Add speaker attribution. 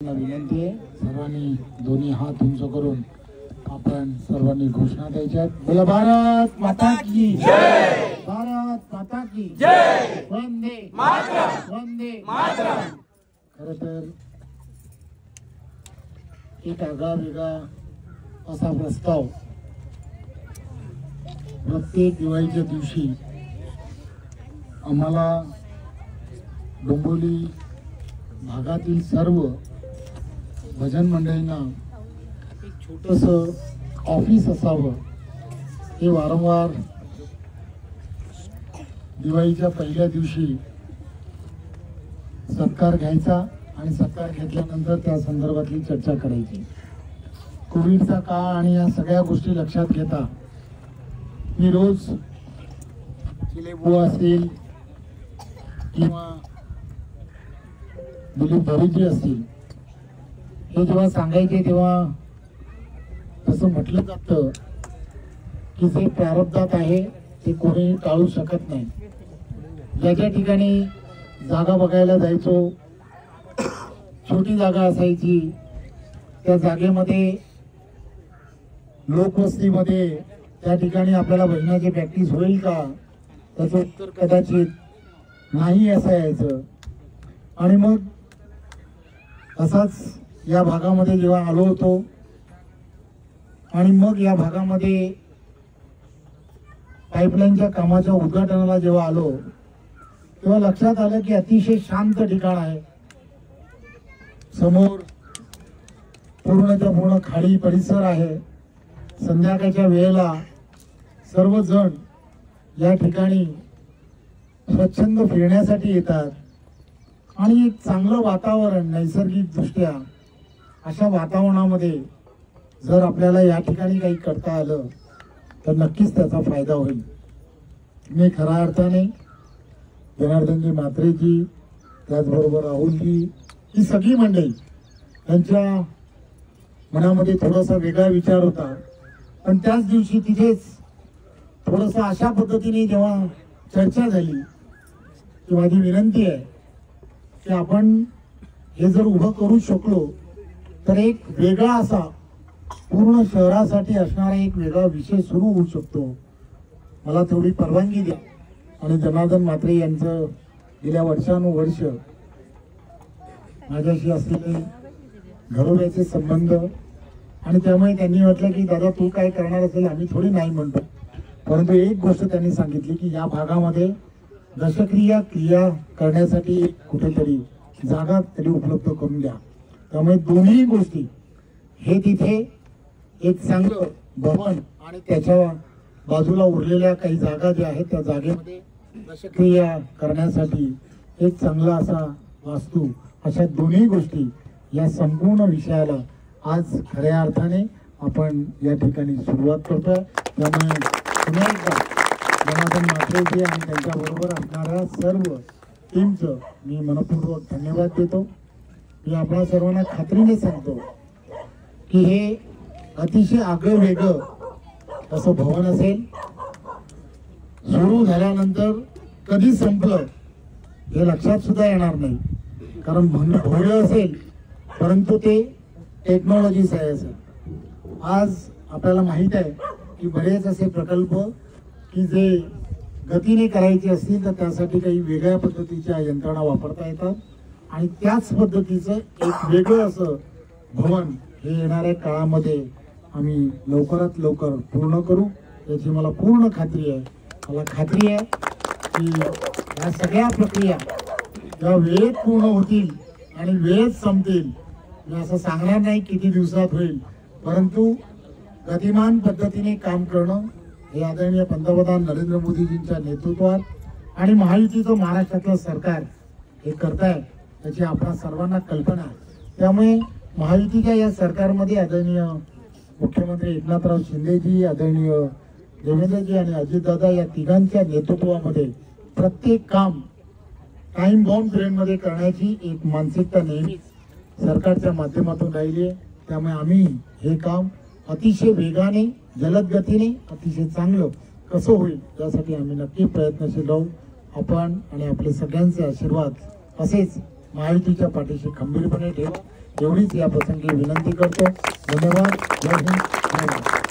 Speaker 1: विनंती आहे सर्वांनी दोन्ही हात उंच करून आपण सर्वांनी घोषणा द्यायच्या। बोला भारत माता की जय, भारत माता की जय, वंदे मातरम, वंदे मातरम। खरं तर एक आगळावेगळा असा प्रस्ताव प्रत्येक दिवाळीच्या दिवशी आम्हाला डोंबिवली भागातील सर्व भजन मंडळींना एक छोटंसं ऑफिस असावं हे वारंवार दिवाळीच्या पहिल्या दिवशी सत्कार घ्यायचा आणि सत्कार घेतल्यानंतर त्या संदर्भातली चर्चा करायची। कोविडचा काळ आणि या सगळ्या गोष्टी लक्षात घेता मी रोज चिलेबुवा असेल किंवा दिलीप भरीजी असतील हे जेव्हा सांगायचे तेव्हा असं म्हटलं जातं की जे प्रारब्धात आहे ते कोणी टाळू शकत नाही। ज्या ठिकाणी जागा बघायला जायचो, छोटी जागा असायची, त्या जागेमध्ये लोकवस्तीमध्ये त्या ठिकाणी आपल्याला भजनाची प्रॅक्टिस होईल का त्याचं उत्तर कदाचित नाही असं यायचं। आणि मग असाच या भागामध्ये जेव्हा आलो होतो आणि मग या भागामध्ये पाईपलाईनच्या कामाच्या उद्घाटनाला जेव्हा आलो तेव्हा लक्षात आलं की अतिशय शांत ठिकाण आहे। समोर पूर्णच्या पूर्ण खाडी परिसर आहे। संध्याकाळच्या वेळेला सर्वजण या ठिकाणी स्वच्छंद फिरण्यासाठी येतात आणि एक चांगलं वातावरण नैसर्गिक दृष्ट्या अशा वातावरणामध्ये जर आपल्याला या ठिकाणी काही करता आलं तर नक्कीच त्याचा फायदा होईल। मी खऱ्या अर्थाने जनार्दनजी म्हात्रेजी, त्याचबरोबर राहुलजी, ही सगळी मंडळी त्यांच्या मनामध्ये थोडासा वेगळा विचार होता, पण त्याच दिवशी तिथेच थोडंसं अशा पद्धतीने जेव्हा चर्चा झाली की माझी विनंती आहे की आपण हे जर उभं करू शकलो तर एक वेगळा असा पूर्ण शहरासाठी असणारा एक वेगळा विषय सुरू होऊ शकतो, मला तेवढी परवानगी द्या। आणि जनार्दन म्हात्रे यांचं गेल्या वर्षानुवर्ष माझ्याशी असलेले घरोब्याचे संबंध आणि त्यामुळे त्यांनी म्हटलं की दादा तू काय करणार असेल आम्ही थोडी नाही म्हणतो, परंतु एक गोष्ट त्यांनी सांगितली की या भागामध्ये दशक्रिया क्रिया करण्यासाठी कुठेतरी जागा तरी उपलब्ध करून द्या। त्यामुळे दोन्ही गोष्टी हे तिथे एक चांगलं भवन आणि त्याच्या बाजूला उरलेल्या काही जागा ज्या आहेत त्या जागेमध्ये दशक्रिया करण्यासाठी एक चांगला असा वास्तू, अशा दोन्ही गोष्टी या संपूर्ण विषयाला आज खऱ्या अर्थाने आपण या ठिकाणी सुरुवात करतोय। त्यामुळे पुन्हा एकदा जनार्दन म्हात्रेजी आणि त्यांच्याबरोबर असणाऱ्या सर्व टीमचं मी मनपूर्वक धन्यवाद देतो। मी आपल्या सर्वांना खात्रीने सांगतो की हे अतिशय आगळंवेगळं असं भवन असेल। सुरू झाल्यानंतर कधी संपलं हे लक्षात सुद्धा येणार नाही, कारण भव्य असेल परंतु ते टेक्नॉलॉजीच आहे असेल। आज आपल्याला माहित आहे की बरेच असे प्रकल्प की जे गतीने करायचे असतील तर त्यासाठी काही वेगळ्या पद्धतीच्या यंत्रणा वापरता येतात आणि त्याच पद्धतीचं एक वेगळं असं भवन हे येणाऱ्या काळामध्ये आम्ही लवकरात लवकर पूर्ण करू याची मला पूर्ण खात्री आहे। मला खात्री आहे की या सगळ्या प्रक्रिया जेव्हा वेळेत पूर्ण होतील आणि वेळेत संपतील, मी असं सांगणार नाही किती दिवसात होईल, परंतु गतिमान पद्धतीने काम करणं हे आदरणीय पंतप्रधान नरेंद्र मोदीजींच्या नेतृत्वात आणि महायुतीचं महाराष्ट्रातलं सरकार हे करताय त्याची आपल्या सर्वांना कल्पना आहे। त्यामुळे महायुतीच्या या सरकारमध्ये आदरणीय मुख्यमंत्री एकनाथराव शिंदेजी, आदरणीय देवेंद्रजी आणि अजितदादा या तिघांच्या नेतृत्वामध्ये प्रत्येक काम टाइम बाउंड पिरियडमध्ये करण्याची एक मानसिकता नेहमीच सरकारच्या माध्यमातून राहिली आहे। त्यामुळे आम्ही हे काम अतिशय वेगाने, जलद गतीने, अतिशय चांगलं कसं होईल यासाठी आम्ही नक्की प्रयत्नशील राहू। आपण आणि आपले सगळ्यांचे आशीर्वाद असेच महायुतीच्या पाठीशी खंबीरपणे ठेवा। एवढीच या प्रसंगी विनंती करतो. धन्यवाद. जय हिंद, जय भारत.